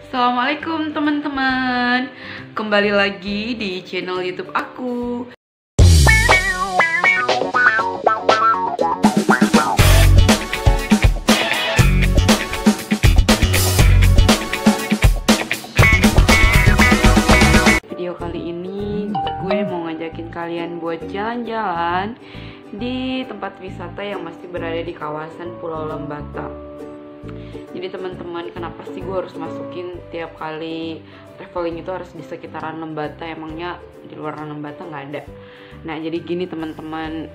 Assalamualaikum teman-teman, kembali lagi di channel YouTube aku. Video kali ini gue mau ngajakin kalian buat jalan-jalan di tempat wisata yang masih berada di kawasan Pulau Lembata. Jadi teman-teman, kenapa sih gue harus masukin tiap kali traveling itu harus di sekitaran Lembata? Emangnya di luar Lembata nggak ada? Nah jadi gini teman-teman,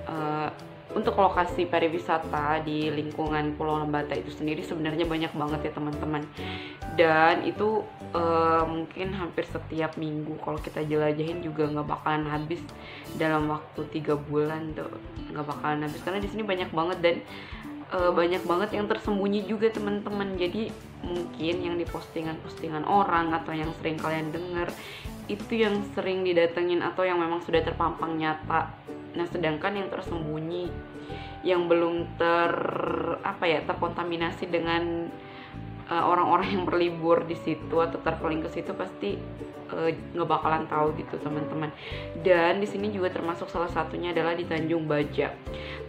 untuk lokasi pariwisata di lingkungan Pulau Lembata itu sendiri sebenarnya banyak banget ya teman-teman. Dan itu mungkin hampir setiap minggu kalau kita jelajahin juga nggak bakalan habis dalam waktu 3 bulan tuh, nggak bakalan habis karena di sini banyak banget dan banyak banget yang tersembunyi juga teman-teman. Jadi mungkin yang di postingan-postingan orang atau yang sering kalian dengar itu yang sering didatengin atau yang memang sudah terpampang nyata. Nah sedangkan yang tersembunyi yang belum terkontaminasi dengan orang-orang yang berlibur di situ atau traveling ke situ pasti nggak bakalan tahu gitu teman-teman. Dan di sini juga termasuk salah satunya adalah di Tanjung Baja.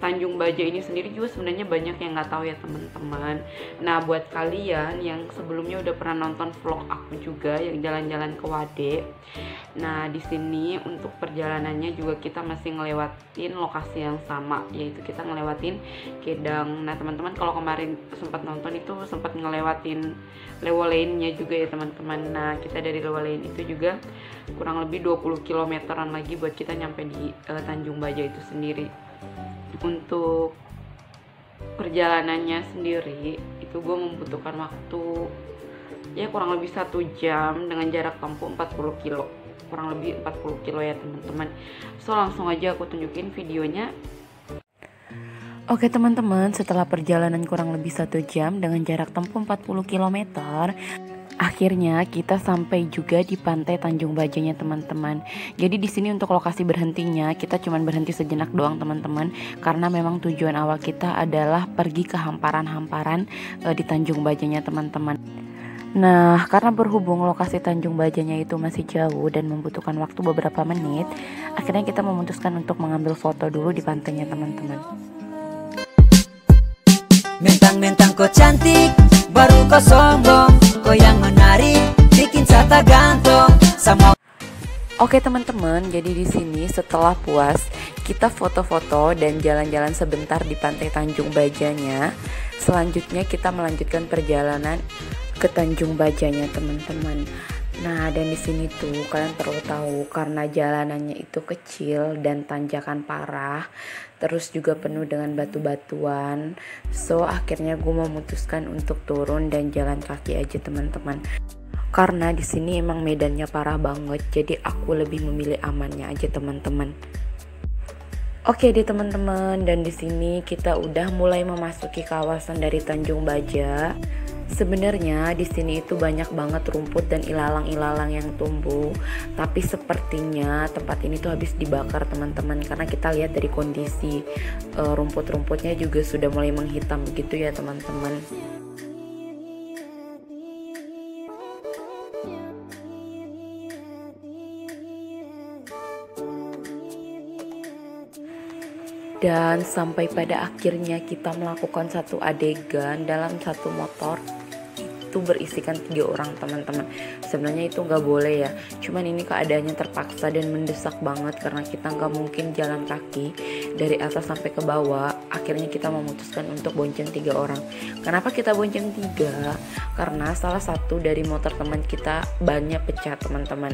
Tanjung Baja ini sendiri juga sebenarnya banyak yang nggak tahu ya teman-teman. Nah buat kalian yang sebelumnya udah pernah nonton vlog aku juga yang jalan-jalan ke Wade, nah di sini untuk perjalanannya juga kita masih ngelewatin lokasi yang sama, yaitu kita ngelewatin Kedang. Nah teman-teman kalau kemarin sempat nonton itu sempat ngelewatin Lewo Lane-nya juga ya teman-teman. Nah kita dari Lewo Lane itu juga kurang lebih 20 kilometeran lagi buat kita nyampe di Tanjung Baja itu sendiri. Untuk perjalanannya sendiri itu gue membutuhkan waktu ya kurang lebih 1 jam dengan jarak tempuh 40 kilo, kurang lebih 40 kilo ya teman-teman. So langsung aja aku tunjukin videonya. Oke teman-teman, setelah perjalanan kurang lebih 1 jam dengan jarak tempuh 40 km, akhirnya kita sampai juga di pantai Tanjung Bajanya teman-teman. Jadi di sini untuk lokasi berhentinya kita cuman berhenti sejenak doang teman-teman, karena memang tujuan awal kita adalah pergi ke hamparan-hamparan di Tanjung Bajanya teman-teman. Nah karena berhubung lokasi Tanjung Bajanya itu masih jauh dan membutuhkan waktu beberapa menit, akhirnya kita memutuskan untuk mengambil foto dulu di pantainya teman-teman. Mentang-mentang kau cantik, baru kau sombong, kau yang menarik, bikin sata gantung sama. Oke teman-teman, jadi di sini setelah puas kita foto-foto dan jalan-jalan sebentar di pantai Tanjung Bajanya, selanjutnya kita melanjutkan perjalanan ke Tanjung Bajanya teman-teman. Nah dan di sini tuh kalian perlu tahu karena jalanannya itu kecil dan tanjakan parah, terus juga penuh dengan batu-batuan. So akhirnya gue memutuskan untuk turun dan jalan kaki aja teman-teman. Karena di sini emang medannya parah banget, jadi aku lebih memilih amannya aja teman-teman. Oke deh teman-teman, dan di sini kita udah mulai memasuki kawasan dari Tanjung Baja. Sebenarnya di sini itu banyak banget rumput dan ilalang-ilalang yang tumbuh, tapi sepertinya tempat ini tuh habis dibakar teman-teman, karena kita lihat dari kondisi rumput-rumputnya juga sudah mulai menghitam begitu ya teman-teman. Dan sampai pada akhirnya kita melakukan satu adegan dalam satu motor itu berisikan 3 orang teman-teman. Sebenarnya itu nggak boleh ya, cuman ini keadaannya terpaksa dan mendesak banget karena kita nggak mungkin jalan kaki dari atas sampai ke bawah. Akhirnya kita memutuskan untuk bonceng 3 orang. Kenapa kita bonceng 3? Karena salah satu dari motor teman kita bannya pecah teman-teman.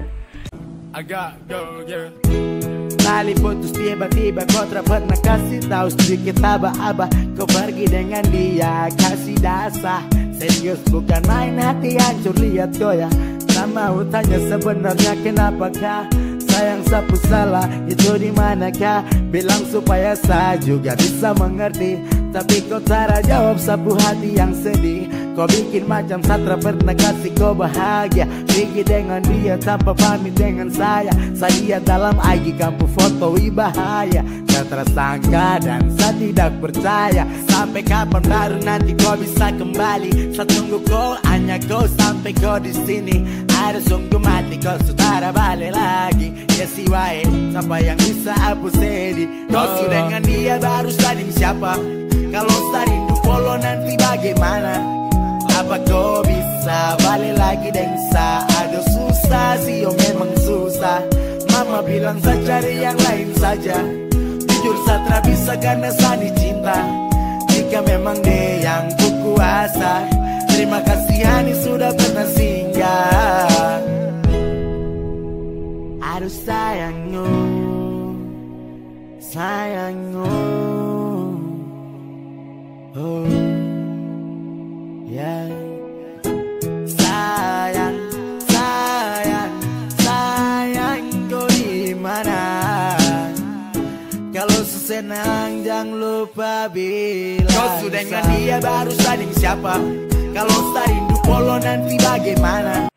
Lali putus tiba-tiba kau tak pernah kasih tahu sedikit aba-aba, kau pergi dengan dia kasih dasar. Serius bukan main, hati hancur lihat goyah. Tak mau tanya sebenarnya kenapakah sayang sapu salah itu di manakah? Bilang supaya saya juga bisa mengerti, tapi kau tak jawab sapu hati yang sedih. Kau bikin macam Satra pernah kasih kau bahagia. Pergi dengan dia tanpa pamit dengan saya lihat dalam IG kamu foto bahaya. Saya tersangka dan saya tidak percaya. Sampai kapan baru nanti kau bisa kembali? Saya tunggu kau, hanya kau sampai kau di sini. Ada sungguh mati kau saudara balik lagi. Ya si wae, siapa yang bisa hapus sedih? Kau sudah dengan dia baru sading siapa? Kalau sarindu polo nanti bagaimana? Apa kau bisa balik lagi dengan saya? Aduh susah sih, oh memang susah. Mama bilang saya cari yang lain saja. Jujur Satra bisa karena saya cinta. Jika memang dia yang kuasa, terima kasih Hani sudah pernah singgah. Aduh sayangku, sayangku, oh ya. Sayang, sayang, sayang kau di mana? Kalau senang jangan lupa bilang. Kau sudah dengan dia baru sading siapa? Kalau sarindu polo nanti bagaimana?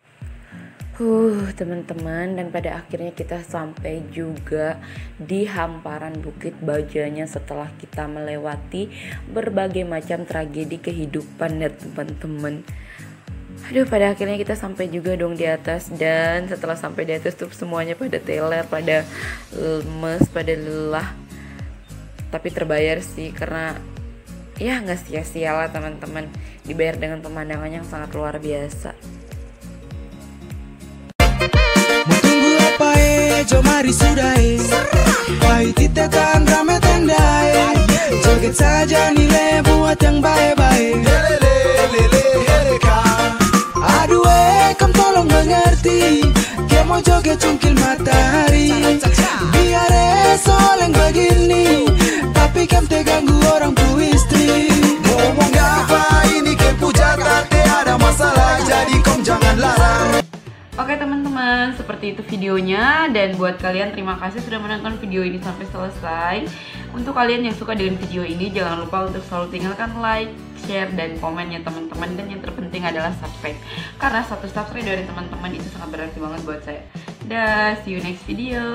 Teman-teman, dan pada akhirnya kita sampai juga di hamparan Bukit Bajanya setelah kita melewati berbagai macam tragedi kehidupan ya teman-teman. Aduh, pada akhirnya kita sampai juga dong di atas. Dan setelah sampai di atas tuh semuanya pada teler, pada lemes, pada lelah. Tapi terbayar sih, karena ya nggak sia-sia lah teman-teman. Dibayar dengan pemandangan yang sangat luar biasa. Jo mari sudah pahit tekan rame tendai. Joget saja nilai buat yang baik-baik. Aduh kamu tolong mengerti. Dia mau joget cungkil matahari. Biar soleng begini, tapi kamu terganggu orang tua istri. Ngomong apa ini kepu jatah, ada masalah, jadi kamu jangan larang. Oke teman-teman, seperti itu videonya. Dan buat kalian, terima kasih sudah menonton video ini sampai selesai. Untuk kalian yang suka dengan video ini, jangan lupa untuk selalu tinggalkan like, share, dan komen ya teman-teman. Dan yang terpenting adalah subscribe, karena satu subscribe dari teman-teman itu sangat berarti banget buat saya. Dah, see you next video.